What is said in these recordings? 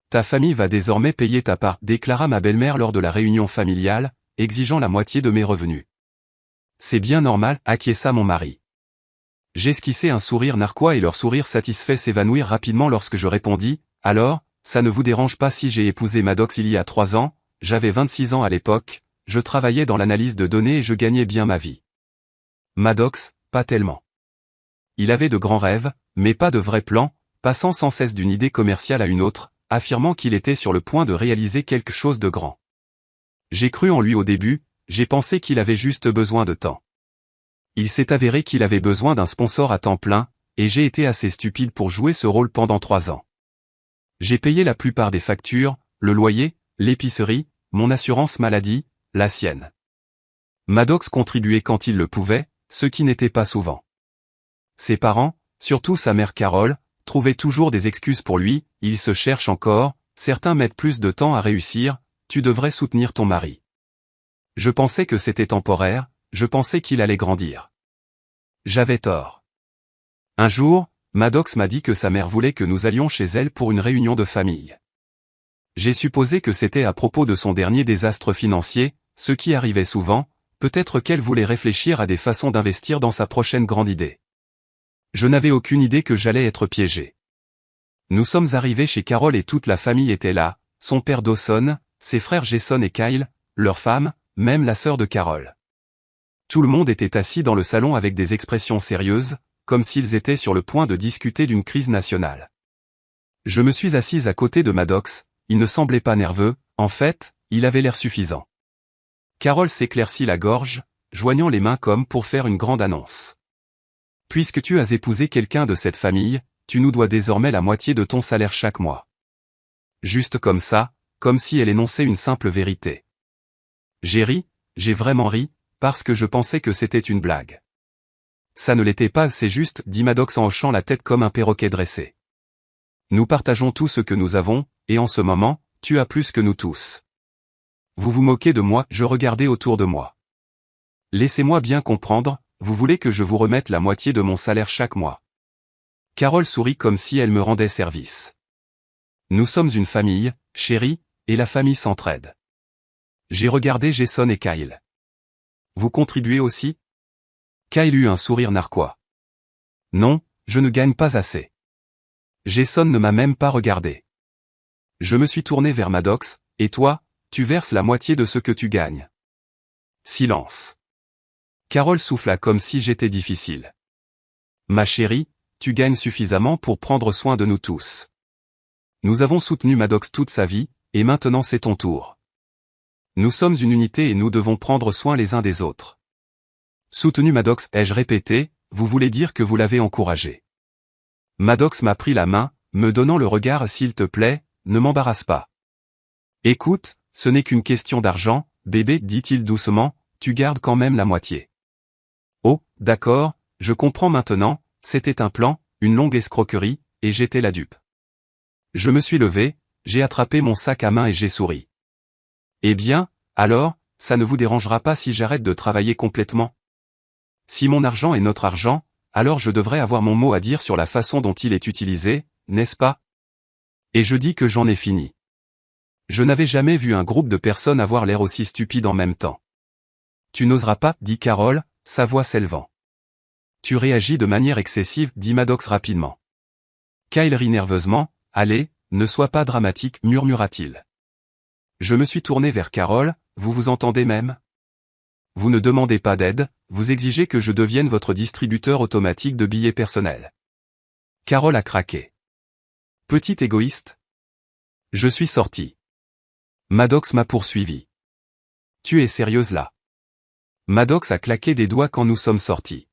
Ta famille va désormais payer ta part, déclara ma belle-mère lors de la réunion familiale, exigeant la moitié de mes revenus. C'est bien normal, acquiesça mon mari. J'esquissai un sourire narquois et leur sourire satisfait s'évanouir rapidement lorsque je répondis, alors, ça ne vous dérange pas si j'ai épousé Maddox il y a 3 ans, j'avais 26 ans à l'époque, je travaillais dans l'analyse de données et je gagnais bien ma vie. Maddox, pas tellement. Il avait de grands rêves, mais pas de vrais plans, passant sans cesse d'une idée commerciale à une autre, affirmant qu'il était sur le point de réaliser quelque chose de grand. J'ai cru en lui au début, j'ai pensé qu'il avait juste besoin de temps. Il s'est avéré qu'il avait besoin d'un sponsor à temps plein, et j'ai été assez stupide pour jouer ce rôle pendant 3 ans. J'ai payé la plupart des factures, le loyer, l'épicerie, mon assurance maladie, la sienne. Maddox contribuait quand il le pouvait, ce qui n'était pas souvent. Ses parents, surtout sa mère Carole, trouvaient toujours des excuses pour lui, il se cherche encore, certains mettent plus de temps à réussir, tu devrais soutenir ton mari. Je pensais que c'était temporaire, je pensais qu'il allait grandir. J'avais tort. Un jour, Maddox m'a dit que sa mère voulait que nous allions chez elle pour une réunion de famille. J'ai supposé que c'était à propos de son dernier désastre financier, ce qui arrivait souvent, peut-être qu'elle voulait réfléchir à des façons d'investir dans sa prochaine grande idée. Je n'avais aucune idée que j'allais être piégé. Nous sommes arrivés chez Carole et toute la famille était là, son père Dawson, ses frères Jason et Kyle, leurs femmes, même la sœur de Carole. Tout le monde était assis dans le salon avec des expressions sérieuses, comme s'ils étaient sur le point de discuter d'une crise nationale. Je me suis assise à côté de Maddox, il ne semblait pas nerveux, en fait, il avait l'air suffisant. Carole s'éclaircit la gorge, joignant les mains comme pour faire une grande annonce. Puisque tu as épousé quelqu'un de cette famille, tu nous dois désormais la moitié de ton salaire chaque mois. Juste comme ça, comme si elle énonçait une simple vérité. J'ai ri, j'ai vraiment ri, parce que je pensais que c'était une blague. Ça ne l'était pas, c'est juste, dit Maddox en hochant la tête comme un perroquet dressé. Nous partageons tout ce que nous avons, et en ce moment, tu as plus que nous tous. Vous vous moquez de moi, je regardais autour de moi. Laissez-moi bien comprendre, vous voulez que je vous remette la moitié de mon salaire chaque mois. Carole sourit comme si elle me rendait service. Nous sommes une famille, chérie, et la famille s'entraide. J'ai regardé Jason et Kyle. Vous contribuez aussi? Kyle eut un sourire narquois. Non, je ne gagne pas assez. Jason ne m'a même pas regardé. Je me suis tourné vers Maddox, et toi, tu verses la moitié de ce que tu gagnes. Silence. Carole souffla comme si j'étais difficile. Ma chérie, tu gagnes suffisamment pour prendre soin de nous tous. Nous avons soutenu Maddox toute sa vie, et maintenant c'est ton tour. Nous sommes une unité et nous devons prendre soin les uns des autres. Soutenu Maddox, ai-je répété, vous voulez dire que vous l'avez encouragé. Maddox m'a pris la main, me donnant le regard s'il te plaît, ne m'embarrasse pas. Écoute, ce n'est qu'une question d'argent, bébé, dit-il doucement, tu gardes quand même la moitié. Oh, d'accord, je comprends maintenant, c'était un plan, une longue escroquerie, et j'étais la dupe. Je me suis levé, j'ai attrapé mon sac à main et j'ai souri. Eh bien, alors, ça ne vous dérangera pas si j'arrête de travailler complètement? Si mon argent est notre argent, alors je devrais avoir mon mot à dire sur la façon dont il est utilisé, n'est-ce pas? Et je dis que j'en ai fini. Je n'avais jamais vu un groupe de personnes avoir l'air aussi stupide en même temps. Tu n'oseras pas, dit Carole, sa voix s'élevant. Tu réagis de manière excessive, dit Maddox rapidement. Kyle rit nerveusement, allez, ne sois pas dramatique, murmura-t-il. Je me suis tourné vers Carole, vous vous entendez même? Vous ne demandez pas d'aide, vous exigez que je devienne votre distributeur automatique de billets personnels. Carole a craqué. Petit égoïste. Je suis sorti. Maddox m'a poursuivi. Tu es sérieuse là? Maddox a claqué des doigts quand nous sommes sortis.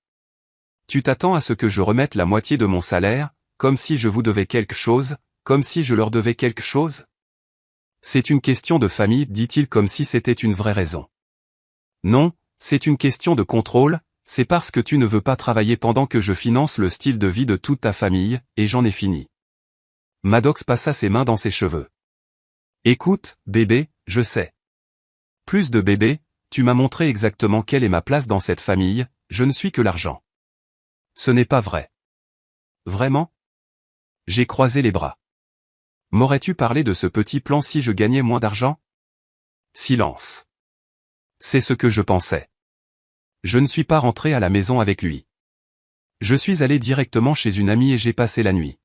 Tu t'attends à ce que je remette la moitié de mon salaire, comme si je vous devais quelque chose, comme si je leur devais quelque chose? C'est une question de famille, dit-il comme si c'était une vraie raison. Non, c'est une question de contrôle, c'est parce que tu ne veux pas travailler pendant que je finance le style de vie de toute ta famille, et j'en ai fini. Maddox passa ses mains dans ses cheveux. Écoute, bébé, je sais. Plus de bébé, tu m'as montré exactement quelle est ma place dans cette famille, je ne suis que l'argent. Ce n'est pas vrai. Vraiment? J'ai croisé les bras. M'aurais-tu parlé de ce petit plan si je gagnais moins d'argent? Silence. C'est ce que je pensais. Je ne suis pas rentré à la maison avec lui. Je suis allé directement chez une amie et j'ai passé la nuit.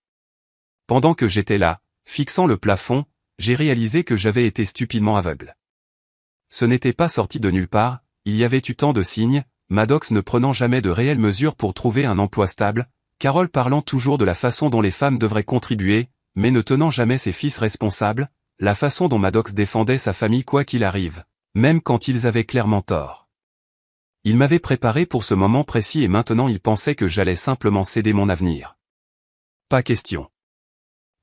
Pendant que j'étais là, fixant le plafond, j'ai réalisé que j'avais été stupidement aveugle. Ce n'était pas sorti de nulle part, il y avait eu tant de signes, Maddox ne prenant jamais de réelles mesures pour trouver un emploi stable, Carole parlant toujours de la façon dont les femmes devraient contribuer, mais ne tenant jamais ses fils responsables, la façon dont Maddox défendait sa famille quoi qu'il arrive, même quand ils avaient clairement tort. Il m'avait préparé pour ce moment précis et maintenant il pensait que j'allais simplement céder mon avenir. Pas question.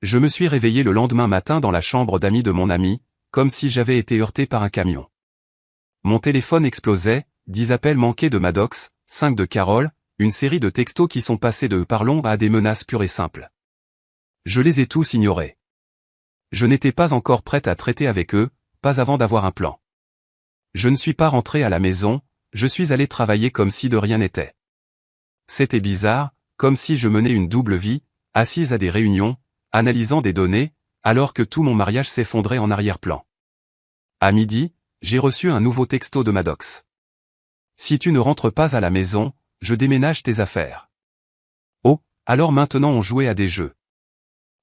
Je me suis réveillé le lendemain matin dans la chambre d'amis de mon ami, comme si j'avais été heurté par un camion. Mon téléphone explosait, 10 appels manqués de Maddox, 5 de Carole, une série de textos qui sont passés de parlons à des menaces pures et simples. Je les ai tous ignorés. Je n'étais pas encore prête à traiter avec eux, pas avant d'avoir un plan. Je ne suis pas rentré à la maison, je suis allé travailler comme si de rien n'était. C'était bizarre, comme si je menais une double vie, assise à des réunions, analysant des données, alors que tout mon mariage s'effondrait en arrière-plan. À midi, j'ai reçu un nouveau texto de Maddox. Si tu ne rentres pas à la maison, je déménage tes affaires. Oh, alors maintenant on jouait à des jeux.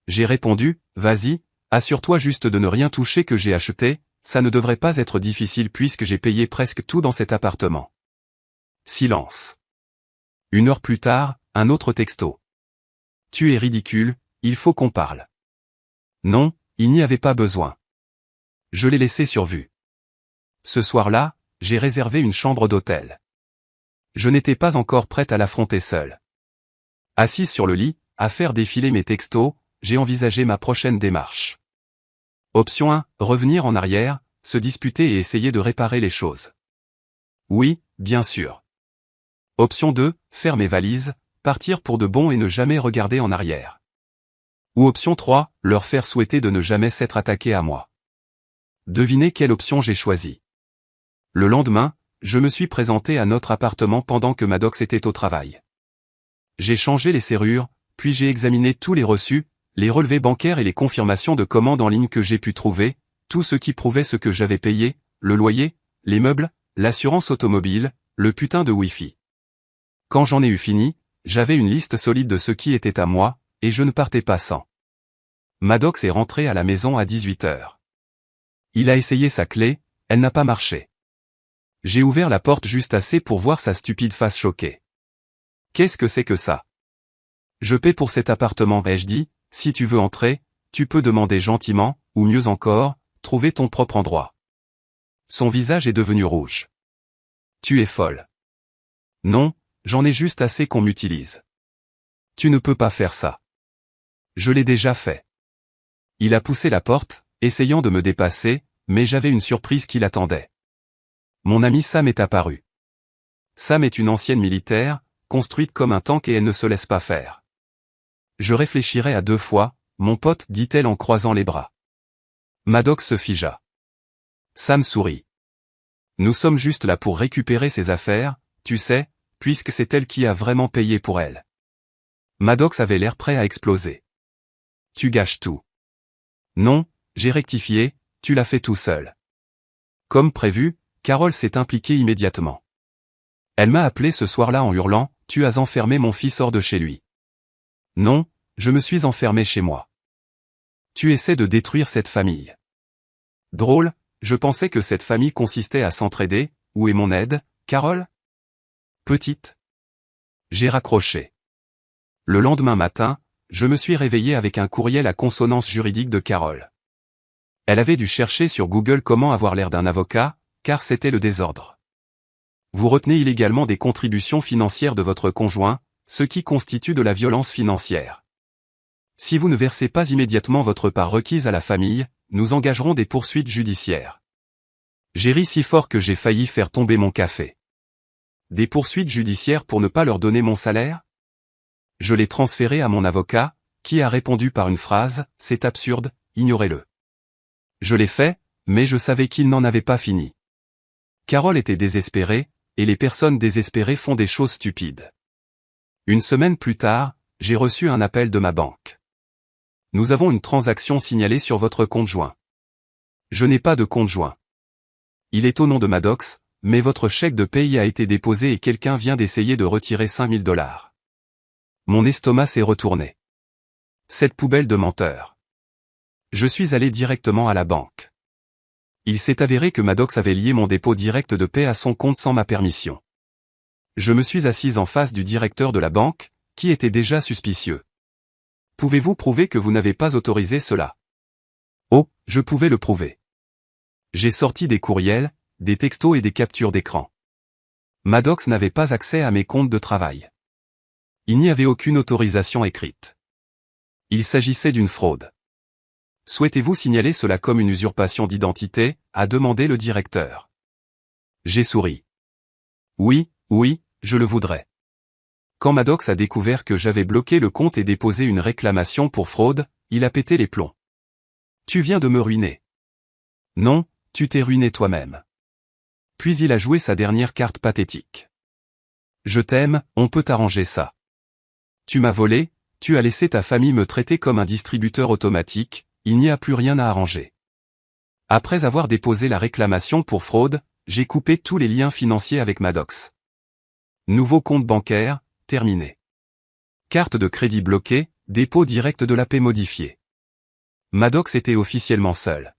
J'ai répondu, vas-y, assure-toi juste de ne rien toucher que j'ai acheté, ça ne devrait pas être difficile puisque j'ai payé presque tout dans cet appartement. Silence. 1 heure plus tard, un autre texto. Tu es ridicule, il faut qu'on parle. Non, il n'y avait pas besoin. Je l'ai laissé sur vue. Ce soir-là, j'ai réservé une chambre d'hôtel. Je n'étais pas encore prête à l'affronter seule. Assise sur le lit, à faire défiler mes textos, j'ai envisagé ma prochaine démarche. Option 1, revenir en arrière, se disputer et essayer de réparer les choses. Oui, bien sûr. Option 2, faire mes valises, partir pour de bon et ne jamais regarder en arrière. Ou option 3, leur faire souhaiter de ne jamais s'être attaqué à moi. Devinez quelle option j'ai choisie. Le lendemain, je me suis présenté à notre appartement pendant que Maddox était au travail. J'ai changé les serrures, puis j'ai examiné tous les reçus, les relevés bancaires et les confirmations de commandes en ligne que j'ai pu trouver, tout ce qui prouvait ce que j'avais payé, le loyer, les meubles, l'assurance automobile, le putain de Wi-Fi. Quand j'en ai eu fini, j'avais une liste solide de ce qui était à moi, et je ne partais pas sans. Maddox est rentré à la maison à 18h. Il a essayé sa clé, elle n'a pas marché. J'ai ouvert la porte juste assez pour voir sa stupide face choquée. Qu'est-ce que c'est que ça? Je paie pour cet appartement, ai-je dit, si tu veux entrer, tu peux demander gentiment, ou mieux encore, trouver ton propre endroit. Son visage est devenu rouge. Tu es folle. Non, j'en ai juste assez qu'on m'utilise. Tu ne peux pas faire ça. Je l'ai déjà fait. Il a poussé la porte, essayant de me dépasser, mais j'avais une surprise qui l'attendait. Mon ami Sam est apparu. Sam est une ancienne militaire, construite comme un tank et elle ne se laisse pas faire. Je réfléchirai à 2 fois, mon pote, dit-elle en croisant les bras. Maddox se figea. Sam sourit. Nous sommes juste là pour récupérer ses affaires, tu sais, puisque c'est elle qui a vraiment payé pour elle. Maddox avait l'air prêt à exploser. Tu gâches tout. Non, j'ai rectifié, tu l'as fait tout seul. Comme prévu, Carole s'est impliquée immédiatement. Elle m'a appelé ce soir-là en hurlant, tu as enfermé mon fils hors de chez lui. Non, je me suis enfermé chez moi. Tu essaies de détruire cette famille. Drôle, je pensais que cette famille consistait à s'entraider, où est mon aide, Carole? Petite. J'ai raccroché. Le lendemain matin, je me suis réveillé avec un courriel à consonance juridique de Carole. Elle avait dû chercher sur Google comment avoir l'air d'un avocat, car c'était le désordre. Vous retenez illégalement des contributions financières de votre conjoint, ce qui constitue de la violence financière. Si vous ne versez pas immédiatement votre part requise à la famille, nous engagerons des poursuites judiciaires. J'ai ri si fort que j'ai failli faire tomber mon café. Des poursuites judiciaires pour ne pas leur donner mon salaire? Je l'ai transféré à mon avocat, qui a répondu par une phrase, c'est absurde, ignorez-le. Je l'ai fait, mais je savais qu'il n'en avait pas fini. Carole était désespérée, et les personnes désespérées font des choses stupides. Une semaine plus tard, j'ai reçu un appel de ma banque. Nous avons une transaction signalée sur votre compte joint. Je n'ai pas de compte joint. Il est au nom de Maddox, mais votre chèque de paye a été déposé et quelqu'un vient d'essayer de retirer $5000. Mon estomac s'est retourné. Cette poubelle de menteur. Je suis allé directement à la banque. Il s'est avéré que Maddox avait lié mon dépôt direct de paie à son compte sans ma permission. Je me suis assise en face du directeur de la banque, qui était déjà suspicieux. Pouvez-vous prouver que vous n'avez pas autorisé cela? Oh, je pouvais le prouver. J'ai sorti des courriels, des textos et des captures d'écran. Maddox n'avait pas accès à mes comptes de travail. Il n'y avait aucune autorisation écrite. Il s'agissait d'une fraude. Souhaitez-vous signaler cela comme une usurpation d'identité, a demandé le directeur. J'ai souri. Oui, je le voudrais. Quand Maddox a découvert que j'avais bloqué le compte et déposé une réclamation pour fraude, il a pété les plombs. Tu viens de me ruiner. Non, tu t'es ruiné toi-même. Puis il a joué sa dernière carte pathétique. Je t'aime, on peut arranger ça. Tu m'as volé, tu as laissé ta famille me traiter comme un distributeur automatique, il n'y a plus rien à arranger. Après avoir déposé la réclamation pour fraude, j'ai coupé tous les liens financiers avec Maddox. Nouveau compte bancaire, terminé. Carte de crédit bloquée, dépôt direct de la paie modifié. Maddox était officiellement seul.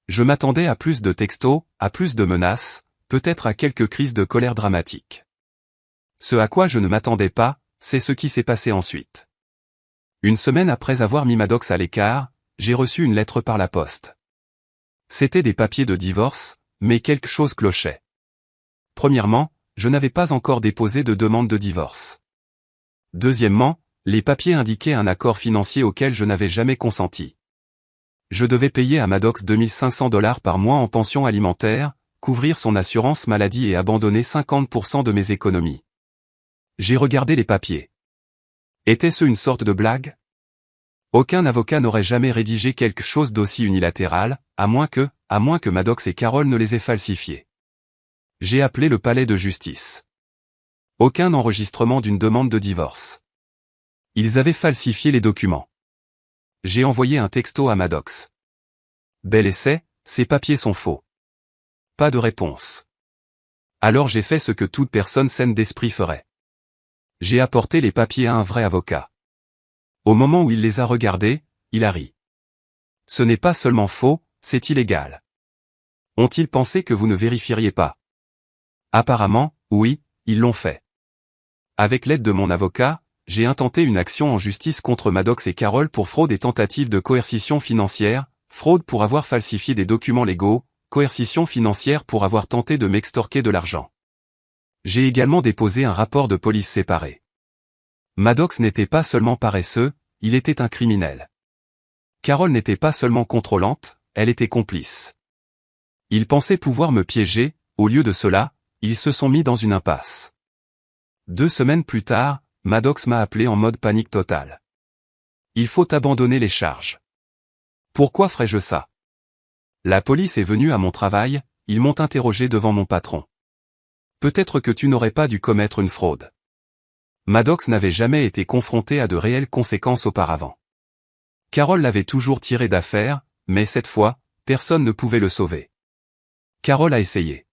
Je m'attendais à plus de textos, à plus de menaces, peut-être à quelques crises de colère dramatiques. Ce à quoi je ne m'attendais pas, c'est ce qui s'est passé ensuite. Une semaine après avoir mis Maddox à l'écart, j'ai reçu une lettre par la poste. C'était des papiers de divorce, mais quelque chose clochait. Premièrement, je n'avais pas encore déposé de demande de divorce. Deuxièmement, les papiers indiquaient un accord financier auquel je n'avais jamais consenti. Je devais payer à Maddox $2500 par mois en pension alimentaire, couvrir son assurance maladie et abandonner 50% de mes économies. J'ai regardé les papiers. Était-ce une sorte de blague? Aucun avocat n'aurait jamais rédigé quelque chose d'aussi unilatéral, à moins que Maddox et Carol ne les aient falsifiés. J'ai appelé le palais de justice. Aucun enregistrement d'une demande de divorce. Ils avaient falsifié les documents. J'ai envoyé un texto à Maddox. Bel essai, ces papiers sont faux. Pas de réponse. Alors j'ai fait ce que toute personne saine d'esprit ferait. J'ai apporté les papiers à un vrai avocat. Au moment où il les a regardés, il a ri. Ce n'est pas seulement faux, c'est illégal. Ont-ils pensé que vous ne vérifieriez pas? Apparemment, oui, ils l'ont fait. Avec l'aide de mon avocat, j'ai intenté une action en justice contre Maddox et Carol pour fraude et tentative de coercition financière, fraude pour avoir falsifié des documents légaux, coercition financière pour avoir tenté de m'extorquer de l'argent. J'ai également déposé un rapport de police séparé. Maddox n'était pas seulement paresseux, il était un criminel. Carol n'était pas seulement contrôlante, elle était complice. Ils pensaient pouvoir me piéger, au lieu de cela, ils se sont mis dans une impasse. 2 semaines plus tard, Maddox m'a appelé en mode panique totale. Il faut abandonner les charges. Pourquoi ferais-je ça? La police est venue à mon travail, ils m'ont interrogé devant mon patron. Peut-être que tu n'aurais pas dû commettre une fraude. Maddox n'avait jamais été confronté à de réelles conséquences auparavant. Carol l'avait toujours tiré d'affaire, mais cette fois, personne ne pouvait le sauver. Carol a essayé.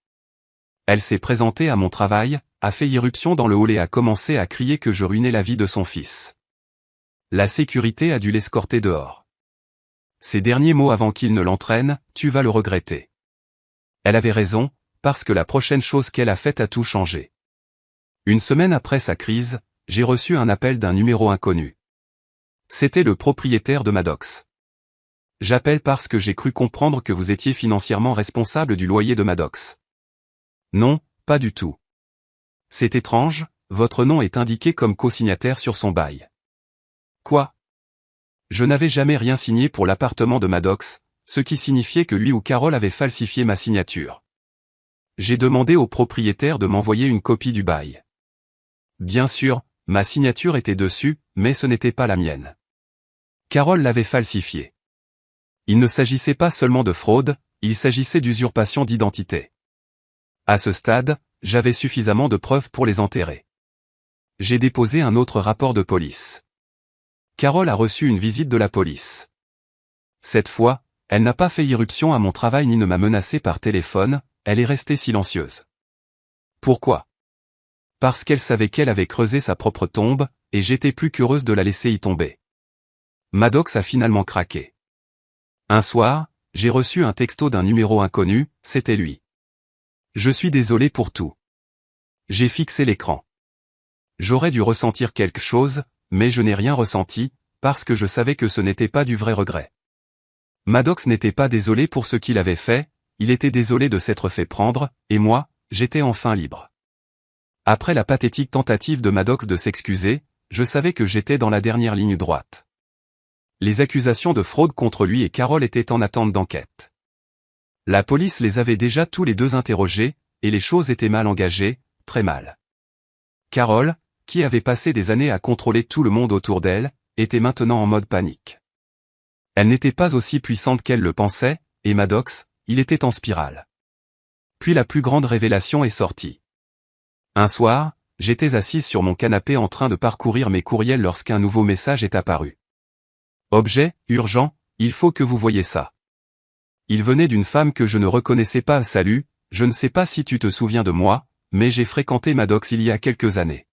Elle s'est présentée à mon travail, a fait irruption dans le hall et a commencé à crier que je ruinais la vie de son fils. La sécurité a dû l'escorter dehors. Ses derniers mots avant qu'il ne l'entraîne, tu vas le regretter. Elle avait raison, parce que la prochaine chose qu'elle a faite a tout changé. Une semaine après sa crise, j'ai reçu un appel d'un numéro inconnu. C'était le propriétaire de Maddox. J'appelle parce que j'ai cru comprendre que vous étiez financièrement responsable du loyer de Maddox. Non, pas du tout. C'est étrange, votre nom est indiqué comme co-signataire sur son bail. Quoi? Je n'avais jamais rien signé pour l'appartement de Maddox, ce qui signifiait que lui ou Carol avait falsifié ma signature. J'ai demandé au propriétaire de m'envoyer une copie du bail. Bien sûr, ma signature était dessus, mais ce n'était pas la mienne. Carol l'avait falsifié. Il ne s'agissait pas seulement de fraude, il s'agissait d'usurpation d'identité. À ce stade, j'avais suffisamment de preuves pour les enterrer. J'ai déposé un autre rapport de police. Carole a reçu une visite de la police. Cette fois, elle n'a pas fait irruption à mon travail ni ne m'a menacé par téléphone, elle est restée silencieuse. Pourquoi? Parce qu'elle savait qu'elle avait creusé sa propre tombe, et j'étais plus qu'heureuse de la laisser y tomber. Maddox a finalement craqué. Un soir, j'ai reçu un texto d'un numéro inconnu, c'était lui. Je suis désolé pour tout. J'ai fixé l'écran. J'aurais dû ressentir quelque chose, mais je n'ai rien ressenti, parce que je savais que ce n'était pas du vrai regret. Maddox n'était pas désolé pour ce qu'il avait fait, il était désolé de s'être fait prendre, et moi, j'étais enfin libre. Après la pathétique tentative de Maddox de s'excuser, je savais que j'étais dans la dernière ligne droite. Les accusations de fraude contre lui et Carole étaient en attente d'enquête. La police les avait déjà tous les deux interrogés, et les choses étaient mal engagées, très mal. Carole, qui avait passé des années à contrôler tout le monde autour d'elle, était maintenant en mode panique. Elle n'était pas aussi puissante qu'elle le pensait, et Maddox, il était en spirale. Puis la plus grande révélation est sortie. Un soir, j'étais assise sur mon canapé en train de parcourir mes courriels lorsqu'un nouveau message est apparu. Objet, urgent, il faut que vous voyiez ça. Il venait d'une femme que je ne reconnaissais pas. Salut, je ne sais pas si tu te souviens de moi, mais j'ai fréquenté Maddox il y a quelques années.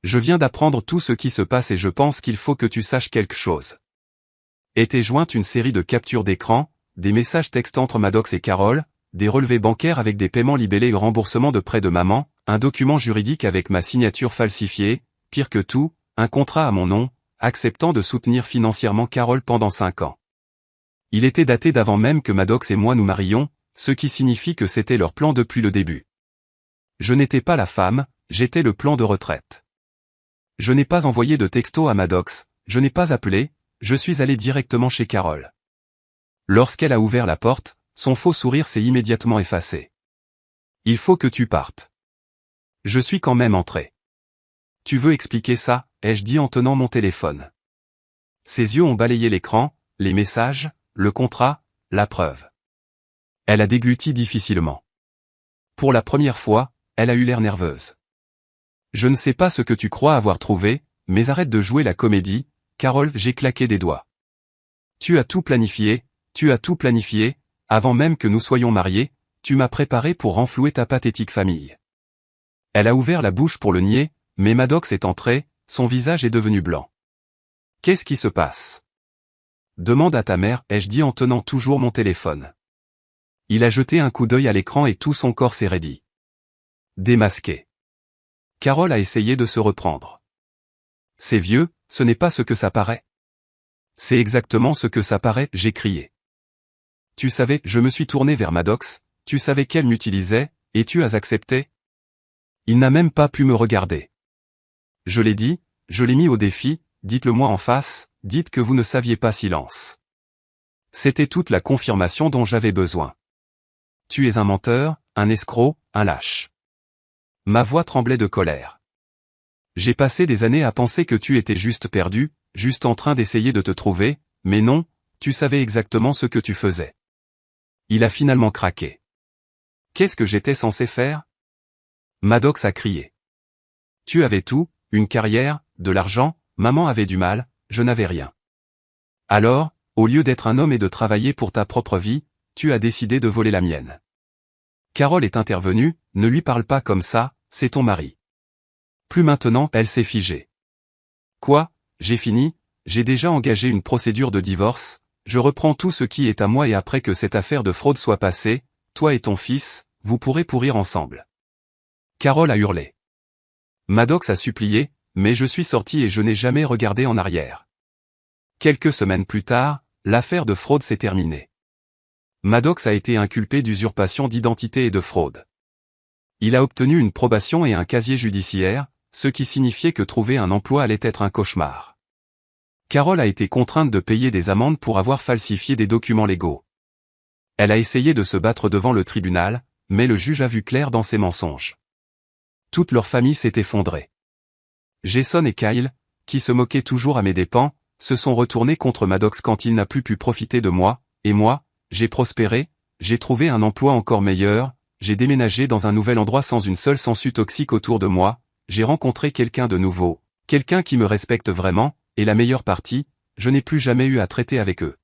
Je viens d'apprendre tout ce qui se passe et je pense qu'il faut que tu saches quelque chose. Était jointe une série de captures d'écran, des messages textes entre Maddox et Carole, des relevés bancaires avec des paiements libellés et remboursement de prêts de maman, un document juridique avec ma signature falsifiée, pire que tout, un contrat à mon nom, acceptant de soutenir financièrement Carole pendant 5 ans. Il était daté d'avant même que Maddox et moi nous marions, ce qui signifie que c'était leur plan depuis le début. Je n'étais pas la femme, j'étais le plan de retraite. Je n'ai pas envoyé de texto à Maddox, je n'ai pas appelé, je suis allé directement chez Carole. Lorsqu'elle a ouvert la porte, son faux sourire s'est immédiatement effacé. Il faut que tu partes. Je suis quand même entré. Tu veux expliquer ça, ai-je dit en tenant mon téléphone. Ses yeux ont balayé l'écran, les messages, le contrat, la preuve. Elle a dégluti difficilement. Pour la première fois, elle a eu l'air nerveuse. Je ne sais pas ce que tu crois avoir trouvé, mais arrête de jouer la comédie, Carole, j'ai claqué des doigts. Tu as tout planifié, avant même que nous soyons mariés, tu m'as préparé pour renflouer ta pathétique famille. Elle a ouvert la bouche pour le nier, mais Maddox est entré, son visage est devenu blanc. Qu'est-ce qui se passe? Demande à ta mère, ai-je dit en tenant toujours mon téléphone. Il a jeté un coup d'œil à l'écran et tout son corps s'est raidi. Démasqué. Carole a essayé de se reprendre. C'est vieux, ce n'est pas ce que ça paraît. C'est exactement ce que ça paraît, j'ai crié. Tu savais, je me suis tourné vers Maddox, tu savais qu'elle m'utilisait, et tu as accepté? Il n'a même pas pu me regarder. Je l'ai dit, je l'ai mis au défi, dites-le-moi en face, dites que vous ne saviez pas. Silence. C'était toute la confirmation dont j'avais besoin. Tu es un menteur, un escroc, un lâche. Ma voix tremblait de colère. J'ai passé des années à penser que tu étais juste perdu, juste en train d'essayer de te trouver, mais non, tu savais exactement ce que tu faisais. Il a finalement craqué. Qu'est-ce que j'étais censé faire? Maddox a crié. Tu avais tout, une carrière, de l'argent, maman avait du mal, je n'avais rien. Alors, au lieu d'être un homme et de travailler pour ta propre vie, tu as décidé de voler la mienne. Carole est intervenue, ne lui parle pas comme ça, c'est ton mari. Plus maintenant, elle s'est figée. Quoi, j'ai fini, j'ai déjà engagé une procédure de divorce, je reprends tout ce qui est à moi et après que cette affaire de fraude soit passée, toi et ton fils, vous pourrez pourrir ensemble. Carole a hurlé. Maddox a supplié, mais je suis sorti et je n'ai jamais regardé en arrière. Quelques semaines plus tard, l'affaire de fraude s'est terminée. Maddox a été inculpé d'usurpation d'identité et de fraude. Il a obtenu une probation et un casier judiciaire, ce qui signifiait que trouver un emploi allait être un cauchemar. Carole a été contrainte de payer des amendes pour avoir falsifié des documents légaux. Elle a essayé de se battre devant le tribunal, mais le juge a vu clair dans ses mensonges. Toute leur famille s'est effondrée. Jason et Kyle, qui se moquaient toujours à mes dépens, se sont retournés contre Maddox quand il n'a plus pu profiter de moi, et moi, j'ai prospéré, j'ai trouvé un emploi encore meilleur, j'ai déménagé dans un nouvel endroit sans une seule sangsue toxique autour de moi, j'ai rencontré quelqu'un de nouveau, quelqu'un qui me respecte vraiment, Et la meilleure partie, je n'ai plus jamais eu à traiter avec eux.